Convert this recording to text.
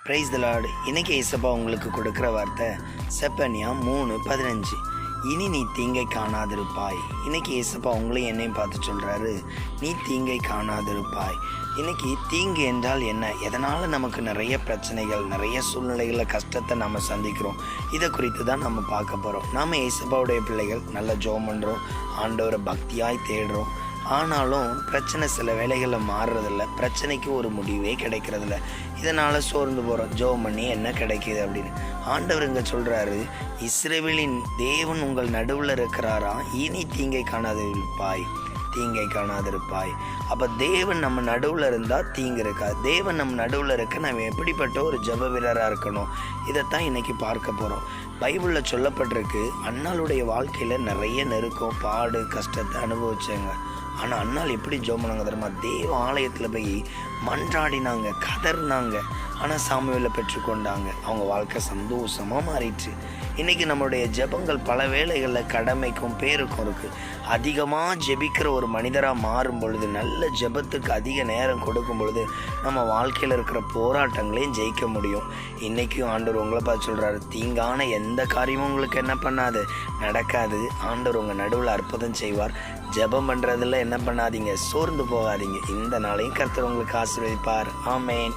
Praise the Lord. இன்னைக்கு ஏசப்பா உங்களுக்கு கொடுக்குற வார்த்தை செப்பனியா 3:15. இனி நீ தீங்கை காணாதிருப்பாய். இன்னைக்கு ஏசப்பா உங்களையும் என்னையும் பார்த்து சொல்கிறாரு, நீ தீங்கை காணாதிருப்பாய். இன்னைக்கு தீங்கு என்றால் என்ன? எதனால் நமக்கு நிறைய பிரச்சனைகள், நிறைய சூழ்நிலைகளில் கஷ்டத்தை நம்ம சந்திக்கிறோம். இதை குறித்து தான் நம்ம பார்க்க போகிறோம். நாம் ஏசப்பாவுடைய பிள்ளைகள் நல்லா ஜெபம் பண்ணுறோம், ஆண்டவரை பக்தியாய் தேடுறோம். ஆனாலும் பிரச்சனை சில வேளைகளில் மாறுறதில்ல, பிரச்சனைக்கு ஒரு முடிவே கிடைக்கிறதில்ல. இதனால் சோர்ந்து போகிறோம். ஜெபம் பண்ணி என்ன கிடைக்கிது அப்படின்னு. ஆண்டவர் இங்கே சொல்கிறாரு, இஸ்ரவேலின் தேவன் உங்கள் நடுவில் இருக்கிறாரா, இனி தீங்கை காணாதிருப்பாய், தீங்கை காணாதிருப்பாய். அப்போ தேவன் நம்ம நடுவில் இருந்தால் தீங்கு இருக்கா? தேவன் நம்ம நடுவில் இருக்க நம்ம எப்படிப்பட்ட ஒரு ஜெப வீரராக இருக்கணும், இதைத்தான் இன்னைக்கு பார்க்க போகிறோம். பைபிளில் சொல்லப்பட்டிருக்கு, அன்னாளுடைய வாழ்க்கையில் நிறைய நெருக்கம், பாடு, கஷ்டத்தை அனுபவிச்சாங்க. ஆனால் அன்னாள் எப்படி ஜெபம் பண்ணாங்க தெரியுமா? தேவ ஆலயத்தில் போய் மன்றாடினாங்க, கதர்னாங்க. ஆனால் சாமுவேலை பெற்றுக்கொண்டாங்க. அவங்க வாழ்க்கை சந்தோஷமாக மாறிடுச்சு. இன்றைக்கி நம்மளுடைய ஜெபங்கள் பல வேளைகளில் கடமைக்கும் பேருக்கும் இருக்குது. அதிகமாக ஜெபிக்கிற ஒரு மனிதராக மாறும் பொழுது, நல்ல ஜெபத்துக்கு அதிக நேரம் கொடுக்கும் பொழுது நம்ம வாழ்க்கையில் இருக்கிற போராட்டங்களையும் ஜெயிக்க முடியும். இன்றைக்கும் ஆண்டவர் உங்களை பார்த்து சொல்கிறாரு, தீங்கான எந்த காரியமும் உங்களுக்கு என்ன பண்ணாது, நடக்காது. ஆண்டவர் உங்கள் நடுவில் அற்புதம் செய்வார். ஜெபம் பண்ணுறதுல என்ன பண்ணாதீங்க, சோர்ந்து போகாதீங்க. இந்த நாளையும் கர்த்தர் உங்களுக்கு ஆசீர்வதிப்பார். ஆமென்.